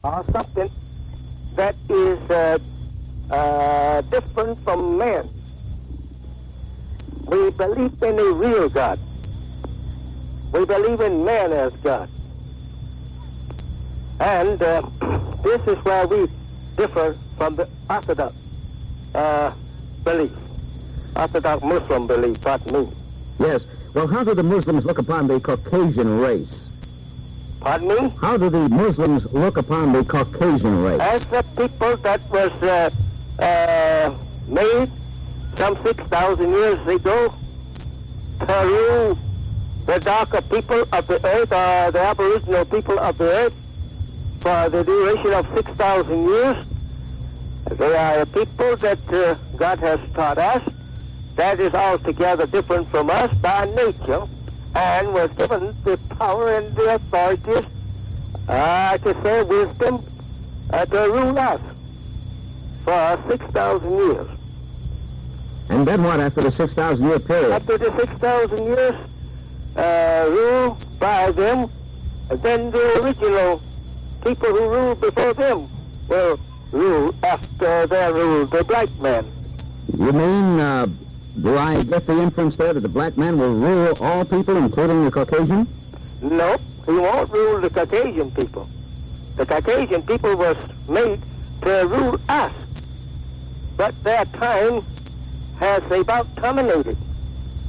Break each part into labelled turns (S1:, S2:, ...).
S1: or something that is different from man. We believe in a real God. We believe in man as God. And this is where we differ from the Orthodox belief. Orthodox Muslim belief, pardon me.
S2: Yes. Well, how do the Muslims look upon the Caucasian race?
S1: Pardon me?
S2: How do the Muslims look upon the Caucasian race?
S1: As the people that was made some 6,000 years ago to rule the darker people of the earth, or the aboriginal people of the earth, for the duration of 6,000 years. They are a people that God has taught us that is altogether different from us by nature, and was given the power and the authorities, to say wisdom, to rule us for 6,000 years.
S2: And then what after the 6,000-year period?
S1: After the 6,000 years rule by them, then the original people who ruled before them will rule after their rule, the black man.
S2: You mean, do I get the inference there that the black man will rule all people, including the Caucasian?
S1: No, he won't rule the Caucasian people. The Caucasian people was made to rule us, but their time has about terminated,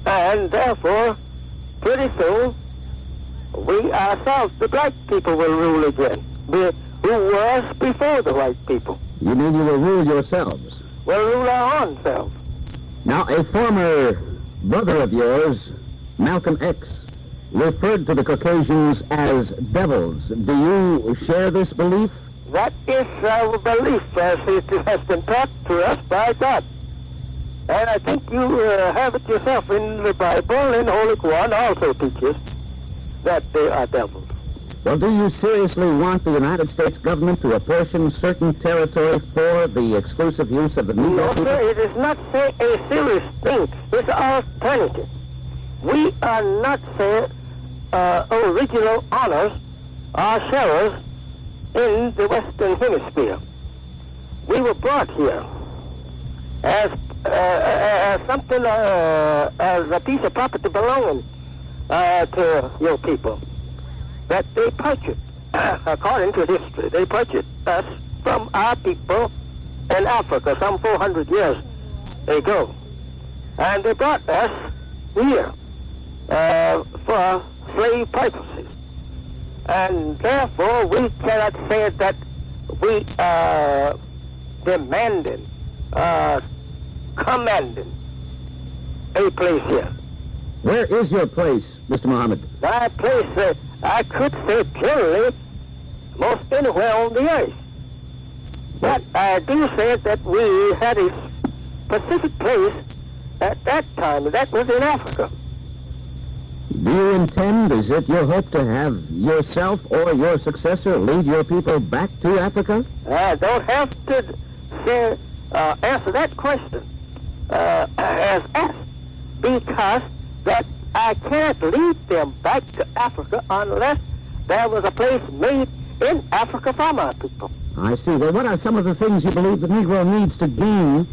S1: and therefore, pretty soon, we ourselves, the black people, will rule again, who was before the white people.
S2: You mean you will rule yourselves?
S1: We'll rule our own selves.
S2: Now, a former brother of yours, Malcolm X, referred to the Caucasians as devils. Do you share this belief?
S1: That is our belief, as it has been taught to us by God. And I think you have it yourself in the Bible, and Holy Quran also teaches that they are devils.
S2: Well, do you seriously want the United States government to apportion certain territory for the exclusive use of the Negro
S1: No,
S2: people?
S1: sir, it is not say a serious thing. It's alternative. We are not saying original honors or sharers in the Western Hemisphere. We were brought here as something, as a piece of property belonging to your people, that they purchased, according to history, they purchased us from our people in Africa some 400 years ago. And they brought us here for slave purposes. And therefore, we cannot say that we are demanding, commanding a place here.
S2: Where is your place, Mr. Muhammad?
S1: My place, I could say generally, most anywhere on the earth. But I do say that we had a specific place at that time, and that was in Africa.
S2: Do you intend, is it your hope to have yourself or your successor lead your people back to Africa?
S1: I don't have to say, answer that question as asked, because that I can't lead them back to Africa unless there was a place made in Africa for my people.
S2: I see. Well, what are some of the things you believe the Negro needs to gain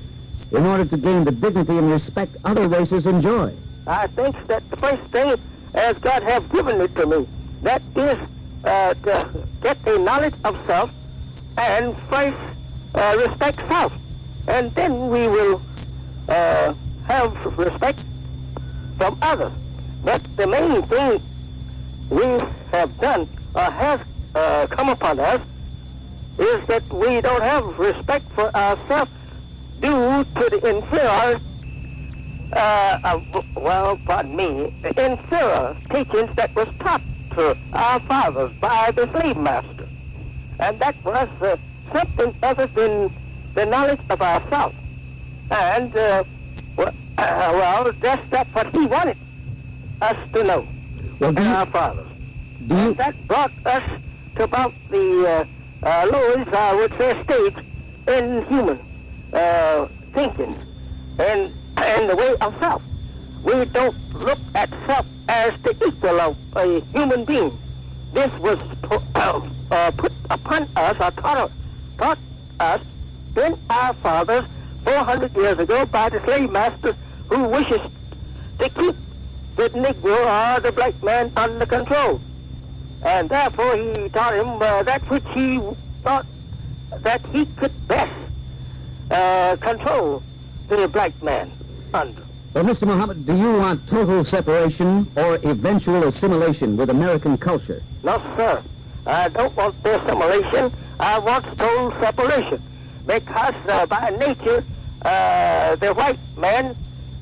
S2: in order to gain the dignity and respect other races enjoy?
S1: I think that the first thing, as God has given it to me, that is to get a knowledge of self and first respect self. And then we will have respect from others. But the main thing we have done, or has come upon us, is that we don't have respect for ourselves due to the inferior, pardon me, the inferior teachings that was taught to our fathers by the slave master. And that was something other than the knowledge of ourselves. And, that's what he wanted us to know,
S2: Well,
S1: and our fathers. And that brought us to about the lowest, I would say, stage in human thinking and the way of self. We don't look at self as the equal of a human being. This was put upon us, or taught us in our fathers 400 years ago by the slave masters who wishes to keep the Negro or the black man under control. And therefore he taught him that which he thought that he could best control the black man under.
S2: Well, Mr. Muhammad, do you want total separation or eventual assimilation with American culture?
S1: No, sir. I don't want the assimilation. I want total separation. Because by nature, the white man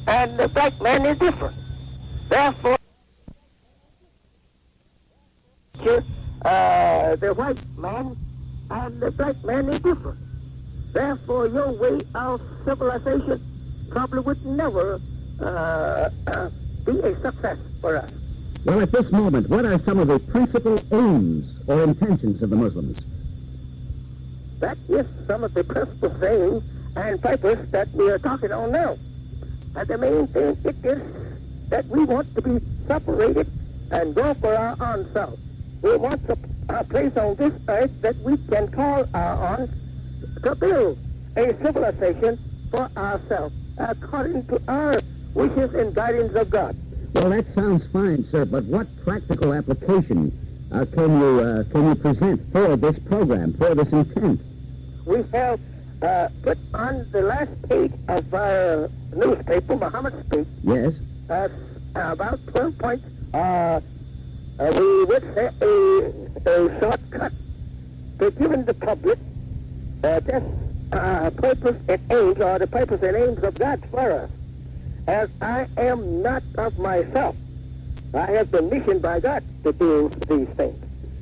S1: and the black man is different. Therefore, the white man and the black man is different. Therefore, your way of civilization probably would never be a success for us.
S2: Well, at this moment, what are some of the principal aims or intentions of the Muslims?
S1: That is some of the principal aims and purpose that we are talking on now. And the main thing it is that we want to be separated and go for our own self. We want a place on this earth that we can call our own to build a civilization for ourselves according to our wishes and guidance of God.
S2: Well, that sounds fine, sir, but what practical application can you present for this program, for this intent?
S1: We have put on the last page of our newspaper, Muhammad Speak,
S2: Yes.
S1: about 12 points. We would say a shortcut to giving the public this purpose and aims, or the purpose and aims of God for us. As I am not of myself, I have been missioned by God to do these things.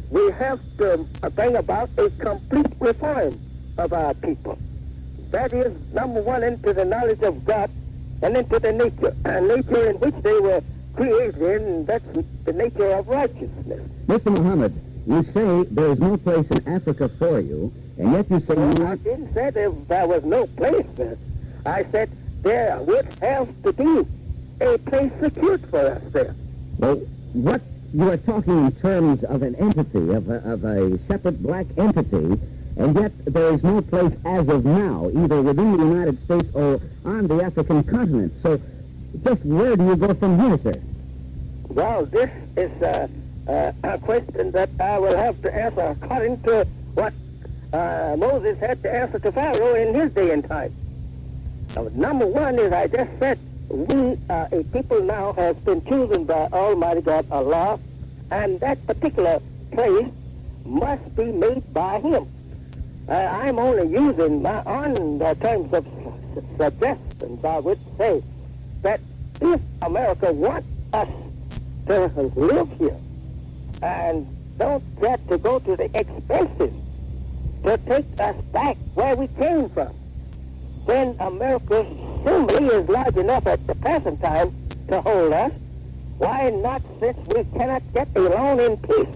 S1: We have to bring about a complete reform of our people. That is, number one, into the knowledge of God and into the nature in which they were created in. That's the nature of righteousness.
S2: Mr. Muhammad, you say there is no place in Africa for you, and yet you say you
S1: I didn't say there was no place there. I said there would have to be a place secured for us there.
S2: Well, what you are talking in terms of an entity, of a separate black entity, and yet there is no place as of now, either within the United States or on the African continent. So just where do you go from here, sir?
S1: Well, this is a question that I will have to answer according to what Moses had to answer to Pharaoh in his day and time. Number one is, I just said, we, a people now, has been chosen by Almighty God, Allah, and that particular place must be made by Him. I'm only using my own terms of suggestions. I would say that if America wants us to live here and don't get to go to the expenses to take us back where we came from, then America simply is large enough at the present time to hold us. Why not, since we cannot get along in peace,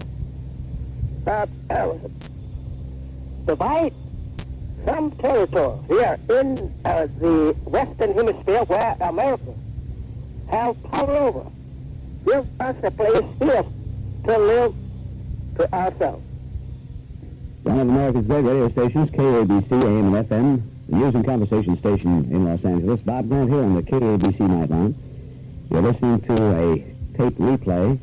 S1: divide some territory here in the Western Hemisphere where America has power over. Give us a place here to live to ourselves.
S2: One of America's great radio stations, KABC, AM and FM, the news and conversation station in Los Angeles. Bob Grant here on the KABC Nightline. You're listening to a tape replay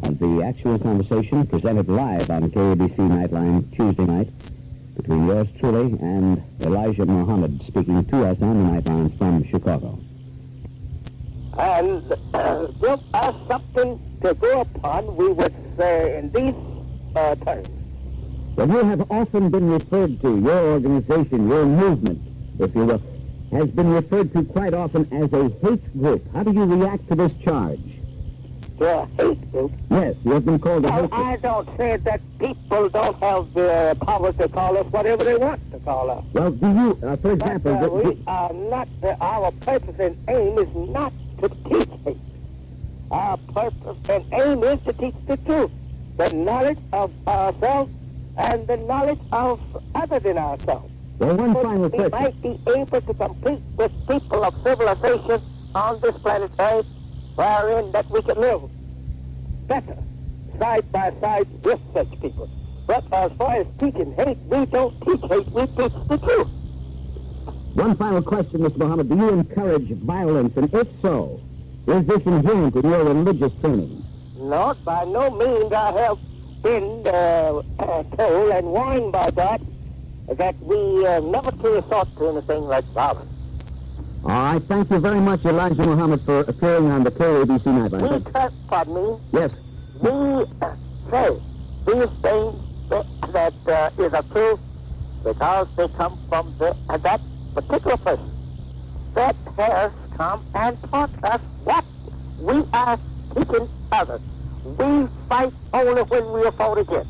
S2: of the actual conversation presented live on KABC Nightline Tuesday night between yours truly and Elijah Muhammad, speaking to us on the Nightline from Chicago.
S1: And give us something to go upon, we would say in these terms.
S2: Well, you have often been referred to, your organization, your movement, if you will, has been referred to quite often as a hate group. How do you react to this charge?
S1: To a hate group?
S2: Yes, you have been called a hate group.
S1: I don't say that people don't have the power to call us whatever they want to call us.
S2: Well, do you, for example...
S1: But, we are not, our purpose and aim is not to teach hate. Our purpose and aim is to teach the truth, the knowledge of ourselves and the knowledge of other than ourselves.
S2: Well, one
S1: so
S2: final
S1: we
S2: question.
S1: might be able to compete with people of civilization on this planet Earth, wherein that we can live better, side by side with such people. But as far as teaching hate, we don't teach hate, we teach the truth.
S2: One final question, Mr. Muhammad. Do you encourage violence? And if so, is this inherent in your religious training?
S1: Not by no means. I have been told and warned by that we never to resort to anything like violence.
S2: All right. Thank you very much, Elijah Muhammad, for appearing on the KABC Nightline.
S1: Pardon me?
S2: Yes.
S1: We say these things that is a truth because they come from that particular person that has come and taught us what we are teaching others. We fight only when we are fought against.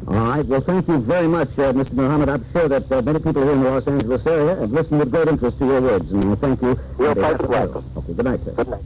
S2: All right. Well, thank you very much, Mr. Muhammad. I'm sure that many people here in the Los Angeles area have listened with great interest to your words, and thank you.
S1: You're quite welcome.
S2: Okay, good night, sir.
S1: Good night.